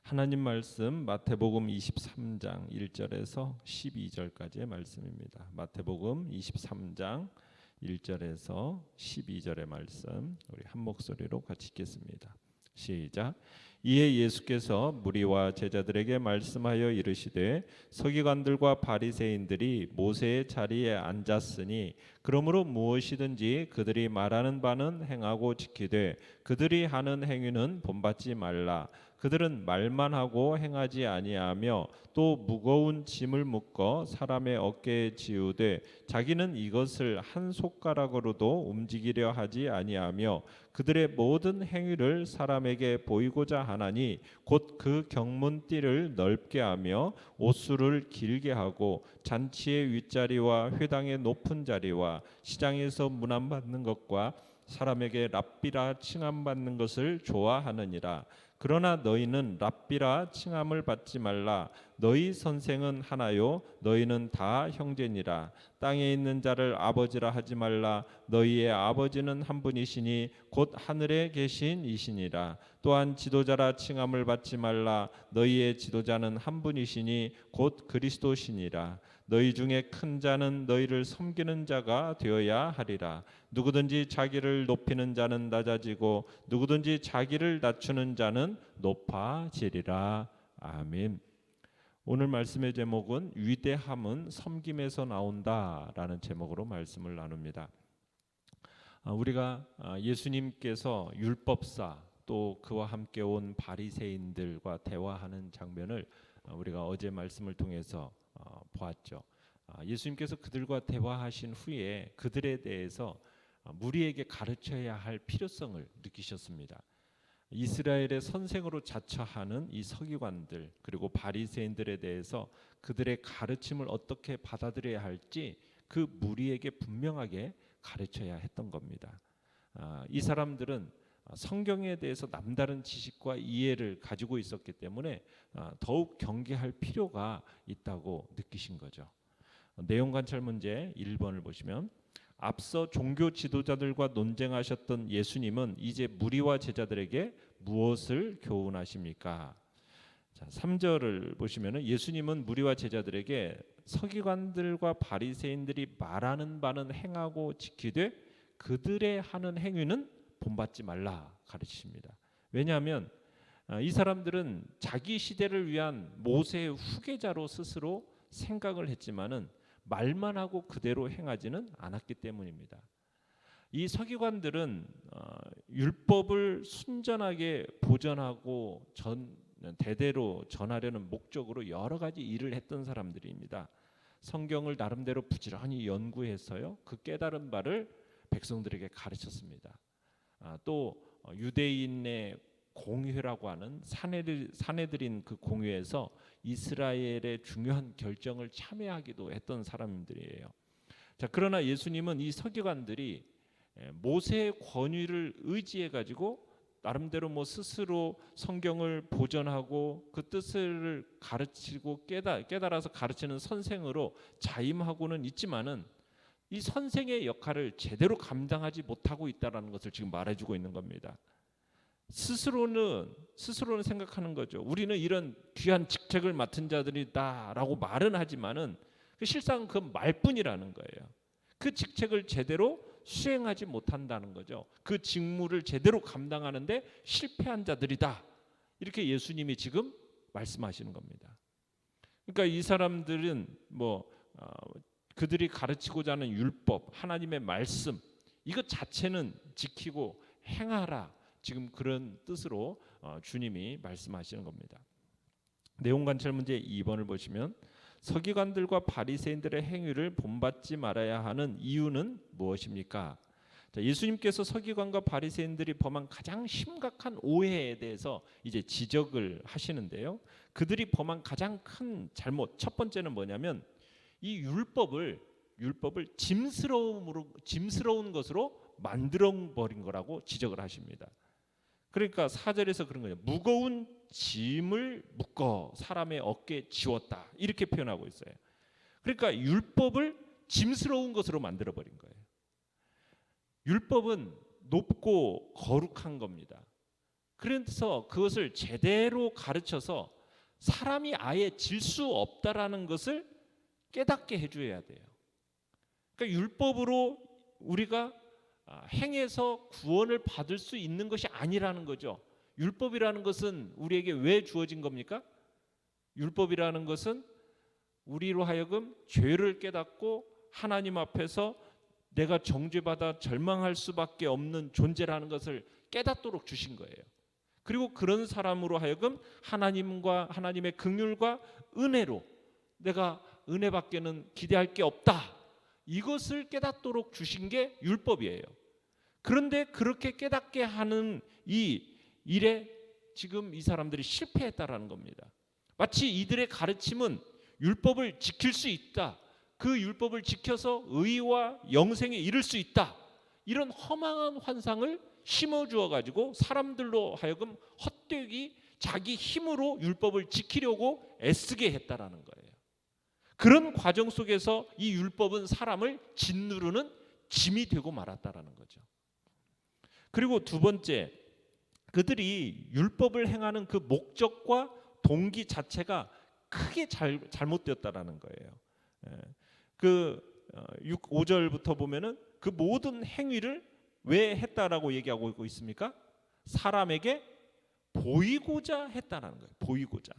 하나님 말씀 마태복음 23장 1절에서 12절까지의 말씀입니다. 마태복음 23장 1절에서 12절의 말씀 우리 한 목소리로 같이 읽겠습니다. 시작. 이에 예수께서 무리와 제자들에게 말씀하여 이르시되 서기관들과 바리새인들이 모세의 자리에 앉았으니 그러므로 무엇이든지 그들이 말하는 바는 행하고 지키되 그들이 하는 행위는 본받지 말라. 그들은 말만 하고 행하지 아니하며 또 무거운 짐을 묶어 사람의 어깨에 지우되 자기는 이것을 한 손가락으로도 움직이려 하지 아니하며 그들의 모든 행위를 사람에게 보이고자 하나니 곧 그 경문띠를 넓게 하며 옷수를 길게 하고 잔치의 윗자리와 회당의 높은 자리와 시장에서 문안받는 것과 사람에게 랍비라 칭함받는 것을 좋아하느니라. 그러나 너희는 랍비라 칭함을 받지 말라. 너희 선생은 하나요 너희는 다 형제니라. 땅에 있는 자를 아버지라 하지 말라. 너희의 아버지는 한 분이시니 곧 하늘에 계신 이시니라. 또한 지도자라 칭함을 받지 말라. 너희의 지도자는 한 분이시니 곧 그리스도시니라. 너희 중에 큰 자는 너희를 섬기는 자가 되어야 하리라. 누구든지 자기를 높이는 자는 낮아지고 누구든지 자기를 낮추는 자는 높아지리라. 아멘. 오늘 말씀의 제목은 위대함은 섬김에서 나온다라는 제목으로 말씀을 나눕니다. 우리가 예수님께서 율법사 또 그와 함께 온 바리새인들과 대화하는 장면을 우리가 어제 말씀을 통해서 보았죠. 예수님께서 그들과 대화하신 후에 그들에 대해서 무리에게 가르쳐야 할 필요성을 느끼셨습니다. 이스라엘의 선생으로 자처하는 이 서기관들 그리고 바리새인들에 대해서 그들의 가르침을 어떻게 받아들여야 할지 그 무리에게 분명하게 가르쳐야 했던 겁니다. 이 사람들은 성경에 대해서 남다른 지식과 이해를 가지고 있었기 때문에 더욱 경계할 필요가 있다고 느끼신 거죠. 내용 관찰 문제 1번을 보시면 앞서 종교 지도자들과 논쟁하셨던 예수님은 이제 무리와 제자들에게 무엇을 교훈하십니까? 자, 3절을 보시면 예수님은 무리와 제자들에게 서기관들과 바리새인들이 말하는 바는 행하고 지키되 그들의 하는 행위는 본받지 말라 가르치십니다. 왜냐하면 이 사람들은 자기 시대를 위한 모세의 후계자로 스스로 생각을 했지만은 말만 하고 그대로 행하지는 않았기 때문입니다. 이 서기관들은 율법을 순전하게 보존하고 대대로 전하려는 목적으로 여러 가지 일을 했던 사람들입니다. 성경을 나름대로 부지런히 연구해서요 그 깨달은 바를 백성들에게 가르쳤습니다. 또 유대인의 공회라고 하는 사내들인 그 공회에서 이스라엘의 중요한 결정을 참여하기도 했던 사람들이에요. 자, 그러나 예수님은 이 서기관들이 모세의 권위를 의지해 가지고 나름대로 스스로 성경을 보존하고 그 뜻을 가르치고 깨달아서 가르치는 선생으로 자임하고는 있지만은 이 선생의 역할을 제대로 감당하지 못하고 있다는 것을 지금 말해주고 있는 겁니다. 스스로는 생각하는 거죠. 우리는 이런 귀한 직책을 맡은 자들이다라고 말은 하지만은 실상 그 말뿐이라는 거예요. 그 직책을 제대로 수행하지 못한다는 거죠. 그 직무를 제대로 감당하는데 실패한 자들이다. 이렇게 예수님이 지금 말씀하시는 겁니다. 그러니까 이 사람들은 그들이 가르치고자 하는 율법, 하나님의 말씀 이것 자체는 지키고 행하라. 지금 그런 뜻으로 주님이 말씀하시는 겁니다. 내용 관찰 문제 2번을 보시면 서기관들과 바리새인들의 행위를 본받지 말아야 하는 이유는 무엇입니까? 자, 예수님께서 서기관과 바리새인들이 범한 가장 심각한 오해에 대해서 이제 지적을 하시는데요. 그들이 범한 가장 큰 잘못 첫 번째는 뭐냐면 이 율법을 짐스러운 것으로 만들어 버린 거라고 지적을 하십니다. 그러니까 4절에서 그런 거예요. 무거운 짐을 묶어 사람의 어깨에 지웠다. 이렇게 표현하고 있어요. 그러니까 율법을 짐스러운 것으로 만들어 버린 거예요. 율법은 높고 거룩한 겁니다. 그래서 그것을 제대로 가르쳐서 사람이 아예 질 수 없다라는 것을 깨닫게 해줘야 돼요. 그러니까 율법으로 우리가 행해서 구원을 받을 수 있는 것이 아니라는 거죠. 율법이라는 것은 우리에게 왜 주어진 겁니까? 율법이라는 것은 우리로 하여금 죄를 깨닫고 하나님 앞에서 내가 정죄받아 절망할 수밖에 없는 존재라는 것을 깨닫도록 주신 거예요. 그리고 그런 사람으로 하여금 하나님과 하나님의 긍휼과 은혜로 내가 은혜밖에는 기대할 게 없다, 이것을 깨닫도록 주신 게 율법이에요. 그런데 그렇게 깨닫게 하는 이 일에 지금 이 사람들이 실패했다라는 겁니다. 마치 이들의 가르침은 율법을 지킬 수 있다, 그 율법을 지켜서 의와 영생에 이를 수 있다, 이런 허망한 환상을 심어주어 가지고 사람들로 하여금 헛되이 자기 힘으로 율법을 지키려고 애쓰게 했다라는 거예요. 그런 과정 속에서 이 율법은 사람을 짓누르는 짐이 되고 말았다라는 거죠. 그리고 두 번째, 그들이 율법을 행하는 그 목적과 동기 자체가 크게 잘못되었다라는 거예요. 그 5절부터 보면은 그 모든 행위를 왜 했다라고 얘기하고 있습니까? 사람에게 보이고자 했다라는 거예요. 보이고자.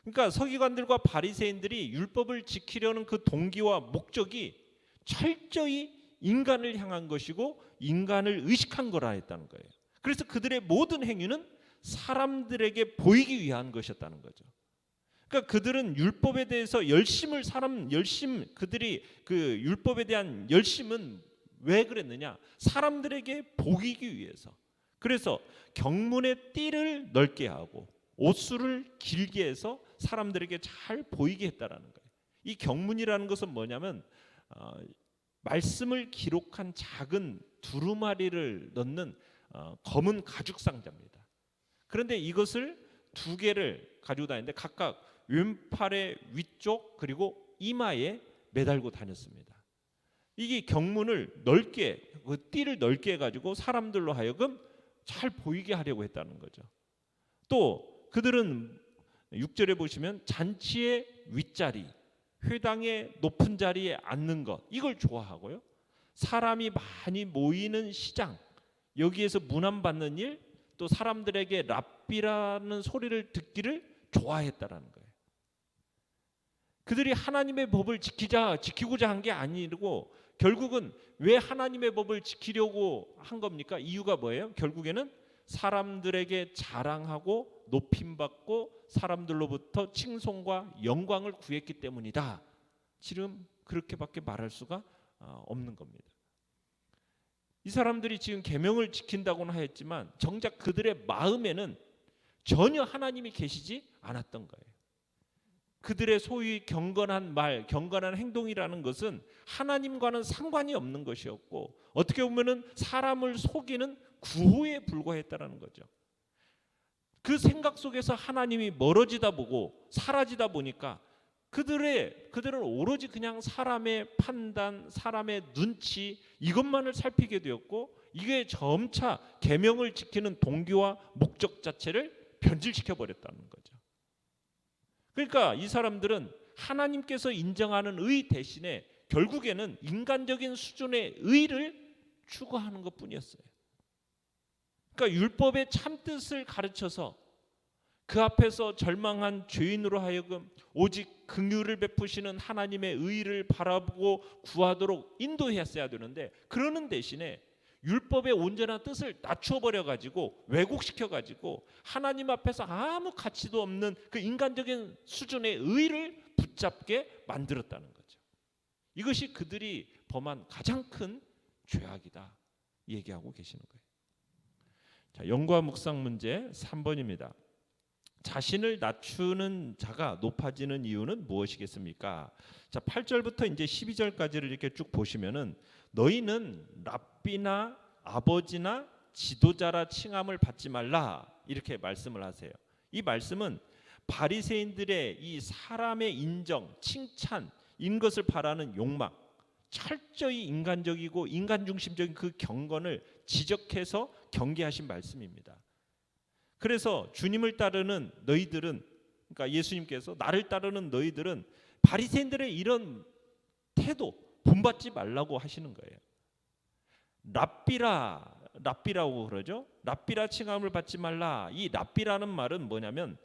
그러니까 서기관들과 바리새인들이 율법을 지키려는 그 동기와 목적이 철저히 인간을 향한 것이고 인간을 의식한 거라 했다는 거예요. 그래서 그들의 모든 행위는 사람들에게 보이기 위한 것이었다는 거죠. 그러니까 그들은 율법에 대해서 그들이 그 율법에 대한 열심은 왜 그랬느냐? 사람들에게 보이기 위해서. 그래서 경문의 띠를 넓게 하고 옷수를 길게 해서 사람들에게 잘 보이게 했다라는 거예요. 이 경문이라는 것은 뭐냐면 말씀을 기록한 작은 두루마리를 넣는 검은 가죽 상자입니다. 그런데 이것을 두 개를 가지고 다니는데 각각 왼팔의 위쪽 그리고 이마에 매달고 다녔습니다. 이게 경문을 넓게, 그 띠를 넓게 해가지고 사람들로 하여금 잘 보이게 하려고 했다는 거죠. 또 그들은 6절에 보시면 잔치의 윗자리, 회당의 높은 자리에 앉는 것, 이걸 좋아하고요. 사람이 많이 모이는 시장, 여기에서 문안받는 일, 또 사람들에게 랍비라는 소리를 듣기를 좋아했다라는 거예요. 그들이 하나님의 법을 지키고자 한 게 아니고 결국은 왜 하나님의 법을 지키려고 한 겁니까? 이유가 뭐예요? 결국에는 사람들에게 자랑하고 높임받고 사람들로부터 칭송과 영광을 구했기 때문이다. 지금 그렇게밖에 말할 수가 없는 겁니다. 이 사람들이 지금 계명을 지킨다고는 하였지만 정작 그들의 마음에는 전혀 하나님이 계시지 않았던 거예요. 그들의 소위 경건한 말, 경건한 행동이라는 것은 하나님과는 상관이 없는 것이었고 어떻게 보면은 사람을 속이는 구호에 불과했다라는 거죠. 그 생각 속에서 하나님이 멀어지다 보고 사라지다 보니까 그들은 오로지 그냥 사람의 판단, 사람의 눈치 이것만을 살피게 되었고 이게 점차 계명을 지키는 동기와 목적 자체를 변질시켜 버렸다는 거죠. 그러니까 이 사람들은 하나님께서 인정하는 의 대신에 결국에는 인간적인 수준의 의를 추구하는 것뿐이었어요. 그러니까 율법의 참뜻을 가르쳐서 그 앞에서 절망한 죄인으로 하여금 오직 긍휼을 베푸시는 하나님의 의를 바라보고 구하도록 인도했어야 되는데 그러는 대신에 율법의 온전한 뜻을 낮춰버려 가지고 왜곡시켜 가지고 하나님 앞에서 아무 가치도 없는 그 인간적인 수준의 의를 붙잡게 만들었다는 거죠. 이것이 그들이 범한 가장 큰 죄악이다 얘기하고 계시는 거예요. 자, 연구와 묵상 문제 3번입니다. 자신을 낮추는 자가 높아지는 이유는 무엇이겠습니까? 자, 8절부터 이제 12절까지를 이렇게 쭉 보시면은 너희는 랍비나 아버지나 지도자라 칭함을 받지 말라 이렇게 말씀을 하세요. 이 말씀은 바리새인들의 이 사람의 인정, 칭찬인 것을 바라는 욕망, 철저히 인간적이고 인간 중심적인 그 경건을 지적해서 경계하신 말씀입니다. 그래서 주님을 따르는 너희들은, 그러니까 예수님께서 나를 따르는 너희들은 바리새인들의 이런 태도 본받지 말라고 하시는 거예요. 랍비라고 그러죠. 랍비라 칭함을 받지 말라. 이 랍비라는 말은 뭐냐면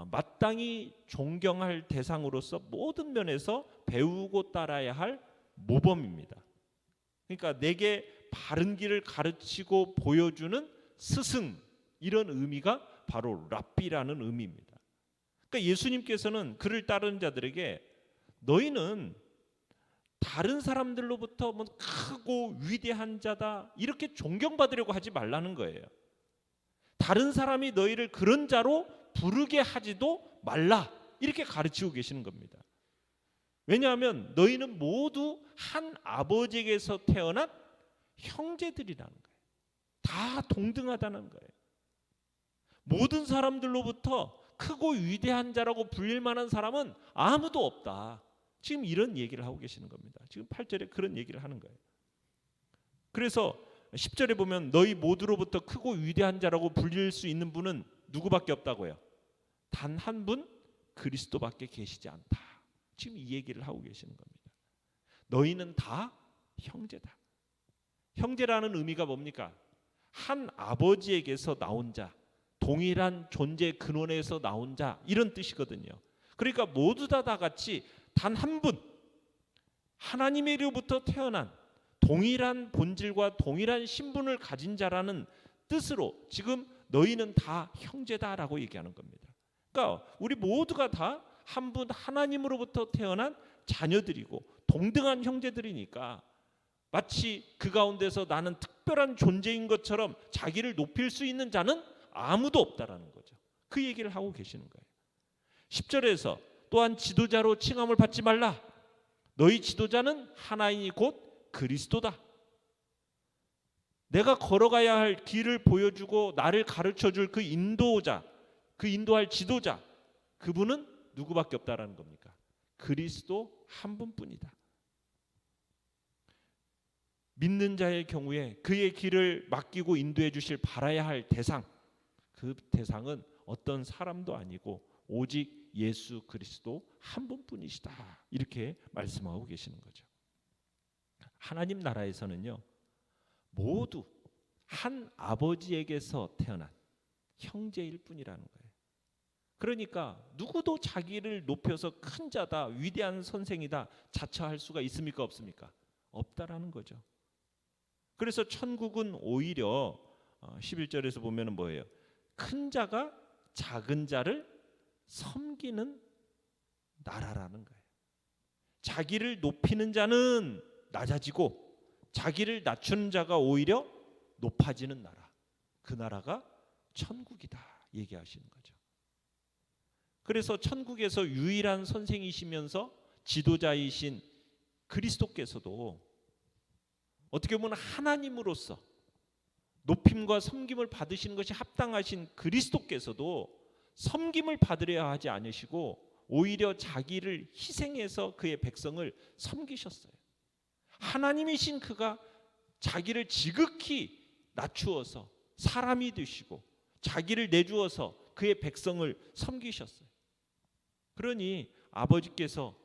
마땅히 존경할 대상으로서 모든 면에서 배우고 따라야 할 모범입니다. 그러니까 내게 바른 길을 가르치고 보여주는 스승, 이런 의미가 바로 랍비라는 의미입니다. 그러니까 예수님께서는 그를 따르는 자들에게 너희는 다른 사람들로부터 뭐 크고 위대한 자다 이렇게 존경받으려고 하지 말라는 거예요. 다른 사람이 너희를 그런 자로 부르게 하지도 말라, 이렇게 가르치고 계시는 겁니다. 왜냐하면 너희는 모두 한 아버지에게서 태어난 형제들이라는 거예요. 다 동등하다는 거예요. 모든 사람들로부터 크고 위대한 자라고 불릴 만한 사람은 아무도 없다. 지금 이런 얘기를 하고 계시는 겁니다. 지금 8절에 그런 얘기를 하는 거예요. 그래서 10절에 보면 너희 모두로부터 크고 위대한 자라고 불릴 수 있는 분은 누구밖에 없다고요? 단 한 분, 그리스도밖에 계시지 않다. 지금 이 얘기를 하고 계시는 겁니다. 너희는 다 형제다. 형제라는 의미가 뭡니까? 한 아버지에게서 나온 자, 동일한 존재 근원에서 나온 자, 이런 뜻이거든요. 그러니까 모두 다 같이 단 한 분, 하나님으로부터 태어난 동일한 본질과 동일한 신분을 가진 자라는 뜻으로 지금 너희는 다 형제다라고 얘기하는 겁니다. 그러니까 우리 모두가 다 한 분 하나님으로부터 태어난 자녀들이고 동등한 형제들이니까 마치 그 가운데서 나는 특별한 존재인 것처럼 자기를 높일 수 있는 자는 아무도 없다라는 거죠. 그 얘기를 하고 계시는 거예요. 10절에서 또한 지도자로 칭함을 받지 말라. 너희 지도자는 하나이니 곧 그리스도다. 내가 걸어가야 할 길을 보여주고 나를 가르쳐줄 그 인도자, 그 인도할 지도자, 그분은 누구밖에 없다라는 겁니까? 그리스도 한 분뿐이다. 믿는 자의 경우에 그의 길을 맡기고 인도해 주실 바라야 할 대상, 그 대상은 어떤 사람도 아니고 오직 예수 그리스도 한 분뿐이시다. 이렇게 말씀하고 계시는 거죠. 하나님 나라에서는요, 모두 한 아버지에게서 태어난 형제일 뿐이라는 거예요. 그러니까 누구도 자기를 높여서 큰 자다, 위대한 선생이다 자처할 수가 있습니까? 없습니까? 없다라는 거죠. 그래서 천국은 오히려 11절에서 보면은 뭐예요? 큰 자가 작은 자를 섬기는 나라라는 거예요. 자기를 높이는 자는 낮아지고 자기를 낮추는 자가 오히려 높아지는 나라, 그 나라가 천국이다 얘기하시는 거죠. 그래서 천국에서 유일한 선생이시면서 지도자이신 그리스도께서도 어떻게 보면 하나님으로서 높임과 섬김을 받으시는 것이 합당하신 그리스도께서도 섬김을 받으려 하지 않으시고 오히려 자기를 희생해서 그의 백성을 섬기셨어요. 하나님이신 그가 자기를 지극히 낮추어서 사람이 되시고 자기를 내주어서 그의 백성을 섬기셨어요. 그러니 아버지께서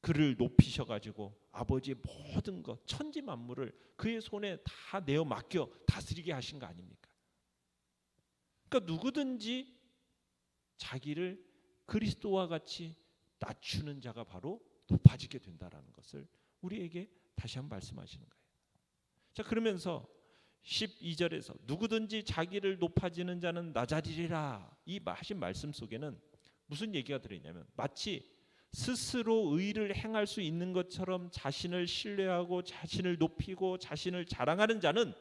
그를 높이셔가지고 아버지의 모든 것, 천지 만물을 그의 손에 다 내어 맡겨 다스리게 하신 거 아닙니까? 그러니까 누구든지 자기를 그리스도와 같이 낮추는 자가 바로 높아지게 된다라는 것을 우리에게 다시 한번 말씀하시는 거예요. 자, 그러면서 12절에서 누구든지 자기를 높아지는 자는 낮아지리라, 이 하신 말씀 속에는 무슨 얘기가 들어있냐면 마치 스스로 의를 행할 수 있는 것처럼 자신을 신뢰하고 자신을 높이고 자신을 자랑하는 자는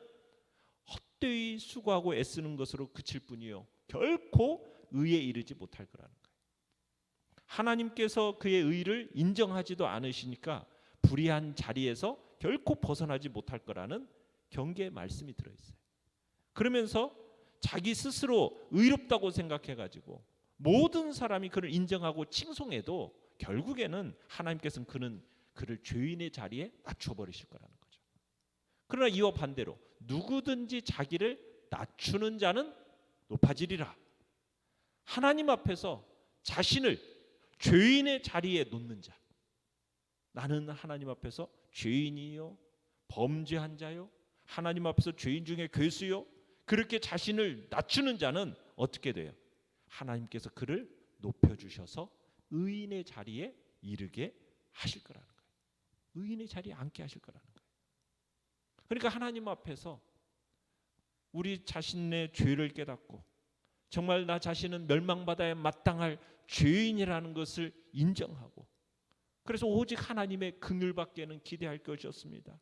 헛되이 수고하고 애쓰는 것으로 그칠 뿐이요 결코 의에 이르지 못할 거라는 거예요. 하나님께서 그의 의를 인정하지도 않으시니까 불의한 자리에서 결코 벗어나지 못할 거라는 경계의 말씀이 들어있어요. 그러면서 자기 스스로 의롭다고 생각해가지고 모든 사람이 그를 인정하고 칭송해도 결국에는 하나님께서는 그를 죄인의 자리에 낮춰버리실 거라는 거죠. 그러나 이와 반대로 누구든지 자기를 낮추는 자는 높아지리라. 하나님 앞에서 자신을 죄인의 자리에 놓는 자. 나는 하나님 앞에서 죄인이요, 범죄한 자요, 하나님 앞에서 죄인 중에 괴수요, 그렇게 자신을 낮추는 자는 어떻게 돼요? 하나님께서 그를 높여주셔서 의인의 자리에 이르게 하실 거라는 거예요. 의인의 자리에 앉게 하실 거라는 거예요. 그러니까 하나님 앞에서 우리 자신의 죄를 깨닫고 정말 나 자신은 멸망받아야 마땅할 죄인이라는 것을 인정하고, 그래서 오직 하나님의 긍휼밖에는 기대할 것이 없습니다.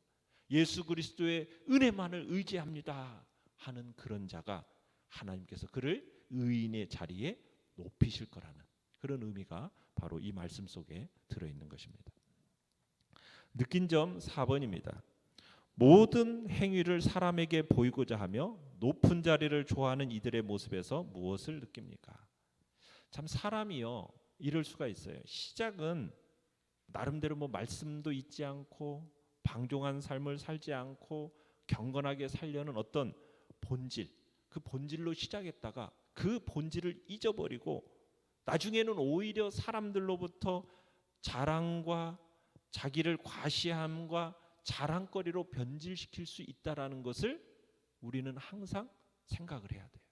예수 그리스도의 은혜만을 의지합니다 하는 그런 자가 하나님께서 그를 의인의 자리에 높이실 거라는 그런 의미가 바로 이 말씀 속에 들어있는 것입니다. 느낀 점 4번입니다. 모든 행위를 사람에게 보이고자 하며 높은 자리를 좋아하는 이들의 모습에서 무엇을 느낍니까? 참 사람이요, 이럴 수가 있어요. 시작은 나름대로 말씀도 잊지 않고 방종한 삶을 살지 않고 경건하게 살려는 어떤 본질, 그 본질로 시작했다가 그 본질을 잊어버리고 나중에는 오히려 사람들로부터 자랑과 자기를 과시함과 자랑거리로 변질시킬 수 있다라는 것을 우리는 항상 생각을 해야 돼요.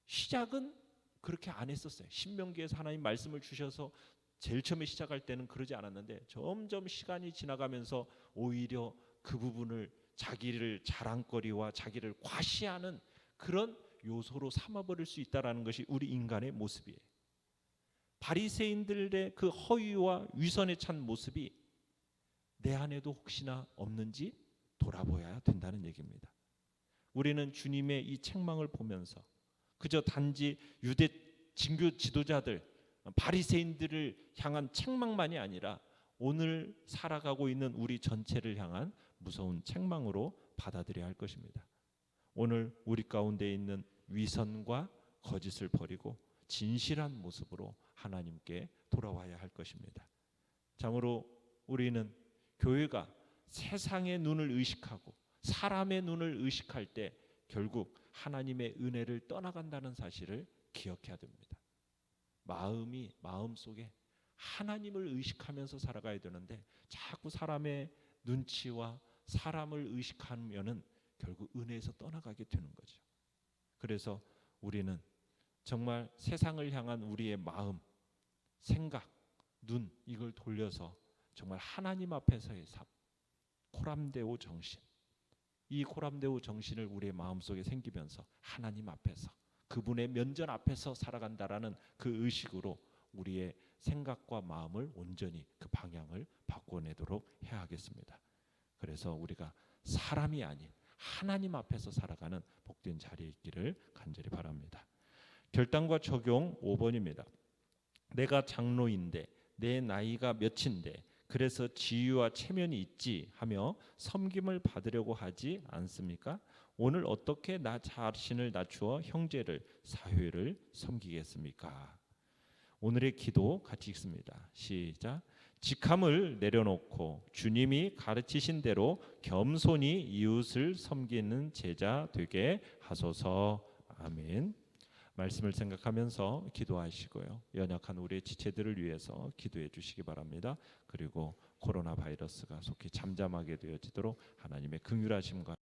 시작은 그렇게 안 했었어요. 신명기에서 하나님 말씀을 주셔서 제일 처음에 시작할 때는 그러지 않았는데 점점 시간이 지나가면서 오히려 그 부분을 자기를 자랑거리와 자기를 과시하는 그런 요소로 삼아버릴 수 있다는 것이 우리 인간의 모습이에요. 바리새인들의 그 허위와 위선에 찬 모습이 내 안에도 혹시나 없는지 돌아보아야 된다는 얘기입니다. 우리는 주님의 이 책망을 보면서 그저 단지 유대 진교 지도자들 바리새인들을 향한 책망만이 아니라 오늘 살아가고 있는 우리 전체를 향한 무서운 책망으로 받아들여야 할 것입니다. 오늘 우리 가운데 있는 위선과 거짓을 버리고 진실한 모습으로 하나님께 돌아와야 할 것입니다. 참으로 우리는 교회가 세상의 눈을 의식하고 사람의 눈을 의식할 때 결국 하나님의 은혜를 떠나간다는 사실을 기억해야 됩니다. 마음속에 하나님을 의식하면서 살아가야 되는데 자꾸 사람의 눈치와 사람을 의식하면은 결국 은혜에서 떠나가게 되는 거죠. 그래서 우리는 정말 세상을 향한 우리의 마음, 생각, 눈 이걸 돌려서 정말 하나님 앞에서의 삶, 코람데오 정신, 이 코람데오 정신을 우리의 마음속에 생기면서 하나님 앞에서 그분의 면전 앞에서 살아간다라는 그 의식으로 우리의 생각과 마음을 온전히 그 방향을 바꿔내도록 해야 하겠습니다. 그래서 우리가 사람이 아닌 하나님 앞에서 살아가는 복된 자리에 있기를 간절히 바랍니다. 결단과 적용 5번입니다. 내가 장로인데 내 나이가 몇인데 그래서 지위와 체면이 있지 하며 섬김을 받으려고 하지 않습니까? 오늘 어떻게 나 자신을 낮추어 형제를 사회를 섬기겠습니까? 오늘의 기도 같이 읽습니다. 시작. 직함을 내려놓고 주님이 가르치신 대로 겸손히 이웃을 섬기는 제자 되게 하소서. 아멘. 말씀을 생각하면서 기도하시고요. 연약한 우리의 지체들을 위해서 기도해 주시기 바랍니다. 그리고 코로나 바이러스가 속히 잠잠하게 되어지도록 하나님의 긍휼하심과